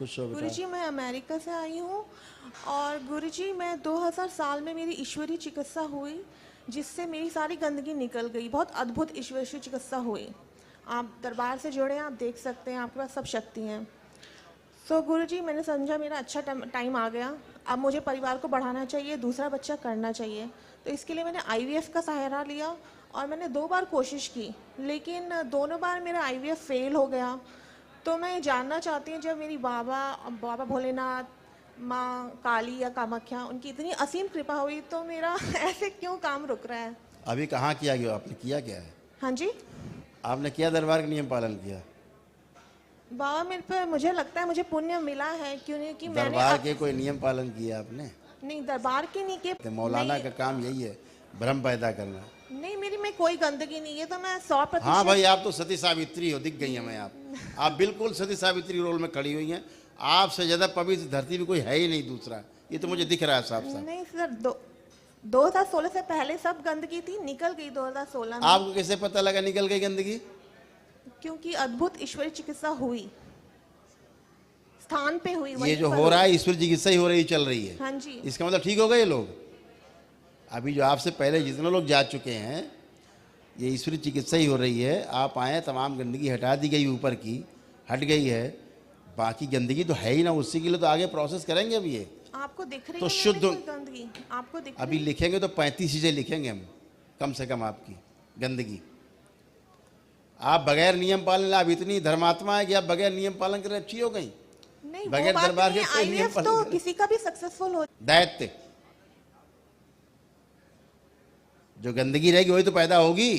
खुश हो बेटा। गुरुजी मैं अमेरिका से आई हूँ और गुरुजी मैं 2000 साल में मेरी ईश्वरीय चिकित्सा हुई जिससे मेरी सारी गंदगी निकल गई। बहुत अद्भुत ईश्वरीय चिकित्सा हुई। आप दरबार से जुड़े हैं, आप देख सकते हैं, आपके पास सब शक्ति हैं। सो गुरुजी मैंने समझा मेरा अच्छा टाइम आ गया, अब मुझे परिवार को बढ़ाना चाहिए, दूसरा बच्चा करना चाहिए। तो इसके लिए मैंने IVF का सहारा लिया और मैंने 2 बार कोशिश की, लेकिन दोनों बार मेरा IVF फेल हो गया। तो मैं जानना चाहती हूँ, जब मेरी बाबा भोलेनाथ, माँ काली या कामाख्या, उनकी इतनी असीम कृपा हुई, तो मेरा ऐसे क्यों काम रुक रहा है? अभी कहाँ किया गया, आपने किया क्या है? हाँ जी आपने क्या दरबार का नियम पालन किया? बाबा, मेरे पे मुझे लगता है मुझे पुण्य मिला है, क्यों नहीं कि मैंने दरबार के कोई नियम पालन किया आपने? नहीं, दरबार के नहीं के मौलाना का काम यही है, भ्रम पैदा करना। नहीं, मेरी में कोई गंदगी नहीं है, तो मैं 100%। हाँ भाई, आप तो सती सावित्री हो, दिख गई हमें आप बिल्कुल सती सावित्री रोल में खड़ी हुई हैं। आपसे ज्यादा पवित्र धरती में कोई है ही नहीं दूसरा, ये तो मुझे दिख रहा है साफ साफ। नहीं सर, 2016 से पहले सब गंदगी थी, निकल गई 2016 में। आपको कैसे पता लगा निकल गई गंदगी? क्योंकि अद्भुत ईश्वरीय चिकित्सा हुई, स्थान पे हुई। ये जो हो रहा है ईश्वर चिकित्सा ही हो रही, चल रही है। हाँ जी। इसका मतलब ठीक हो गए लोग? अभी जो आपसे पहले जितने लोग जा चुके हैं, ये ईश्वरी चिकित्सा ही हो रही है। आप आए, तमाम गंदगी हटा दी गई, ऊपर की हट गई है, बाकी गंदगी तो है ही ना। उसी के लिए तो आगे प्रोसेस करेंगे। अभी ये आपको दिख रही तो है शुद्ध गंदगी? आपको दिख अभी रही? लिखेंगे तो 35 चीजें लिखेंगे हम, कम से कम आपकी गंदगी। आप बगैर नियम पालन, आप इतनी धर्मात्मा है कि आप बगैर नियम पालन करे अच्छी हो गई। नहीं, बगैर दरबार के कोई नियम IVF पालन तो करे। किसी का भी सक्सेसफुल हो। दैत्य जो गंदगी रहेगी वही तो पैदा होगी,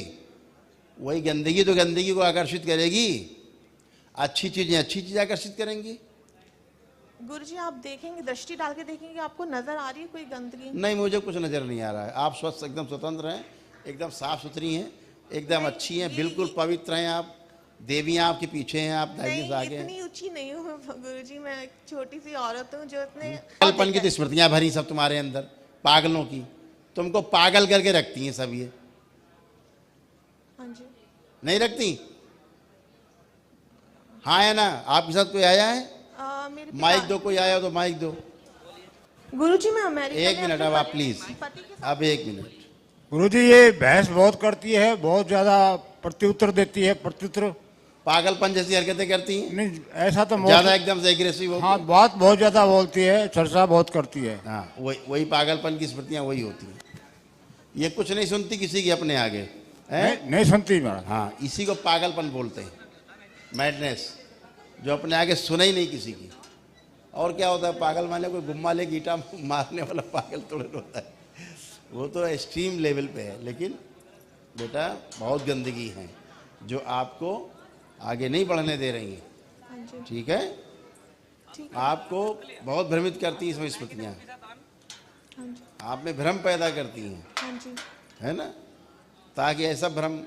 वही गंदगी तो गंदगी को आकर्षित करेगी। अच्छी चीजें अच्छी चीज आकर्षित करेंगी। गुरुजी आप देखेंगे, दृष्टि डाल के देखेंगे, आपको नजर आ रही है कोई गंदगी? नहीं, मुझे कुछ नजर नहीं आ रहा है। आप स्वस्थ, एकदम स्वतंत्र हैं, एकदम साफ सुथरी हैं, एकदम अच्छी हैं, बिल्कुल पवित्र हैं। आप देवियां आपके पीछे हैं, आप दाहिने से आगे हैं। इतनी ऊंची नहीं हूँ गुरुजी, मैं एक छोटी सी औरत हूँ जो इतने पागलपन की तो स्मृतियां भरी सब तुम्हारे अंदर, पागलों की। तुमको पागल करके रखती हैं सब ये। हाँ जी। नहीं रखती? हाँ है ना? आपके साथ कोई आया है? मेरे माइक दो, कोई आया हो तो माइक दो। गुरुजी मैं अमेरिका एक मिनट, अब आप प्लीज, अब एक मिनट। गुरुजी ये बहस बहुत करती है, बहुत ज्यादा प्रत्युत्तर देती है, प्रत्युत्तर। पागलपन जैसी हरकतें करती हैं? नहीं, ऐसा तो ज्यादा एकदम से एग्रेसिव हो। हाँ, बात बहुत ज्यादा बोलती है, चर्चा बहुत करती है। हाँ, वही पागलपन की स्मृतियां वही होती हैं। ये कुछ नहीं सुनती किसी की अपने आगे है? नहीं सुनती महाराज। हाँ, इसी को पागलपन बोलते हैं, मैडनेस, जो अपने आगे सुने ही नहीं किसी की। और क्या होता है पागल? माने कोई गुम्मा ले ईटा मारने वाला पागल थोड़े होता है, वो तो एक्सट्रीम लेवल पे है। लेकिन बेटा बहुत गंदगी है जो आपको आगे नहीं बढ़ने दे रही हैं, ठीक है? आपको बहुत भ्रमित करती हैं इसमें स्मृतियाँ, आप में भ्रम पैदा करती हैं, है ना? ताकि ऐसा भ्रम,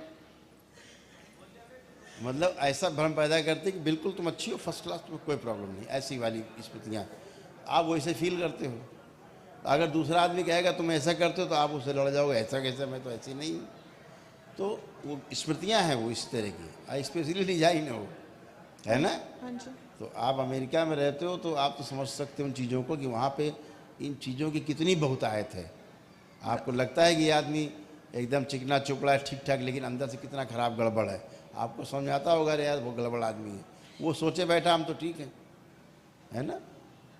मतलब ऐसा भ्रम पैदा करते कि बिल्कुल तुम अच्छी हो, फर्स्ट क्लास, तुम्हें कोई प्रॉब्लम नहीं, ऐसी वाली स्मृतियाँ आप वैसे फील करते हो। अगर दूसरा आदमी कहेगा तुम ऐसा करते हो तो आप उससे लड़ जाओगे, ऐसा कैसे, मैं तो ऐसी नहीं हूँ। तो वो स्मृतियाँ हैं वो इस तरह की, स्पेशली डिजाइन हो, है ना? तो आप अमेरिका में रहते हो तो आप तो समझ सकते हो उन चीज़ों को कि वहाँ पे इन चीज़ों की कितनी बहुतायत है। आपको लगता है कि ये आदमी एकदम चिकना चुपड़ा है, ठीक ठाक, लेकिन अंदर से कितना खराब गड़बड़ है। आपको समझ आता होगा रे यार वो गड़बड़ आदमी है, वो सोचे बैठा हम तो ठीक है ना?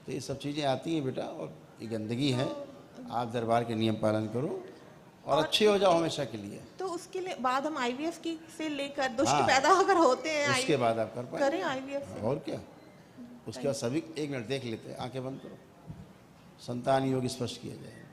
तो ये सब चीज़ें आती हैं बेटा, और ये गंदगी है। आप दरबार के नियम पालन करो और अच्छे हो जाओ हमेशा के लिए। तो उसके लिए बाद हम IVF की से लेकर दुष्ट पैदा अगर होते हैं, उसके बाद आप कर पाए, करें IVF से। और क्या? उसके बाद सभी, एक मिनट देख लेते हैं, आंखें बंद करो, संतान योग स्पष्ट किया जाए।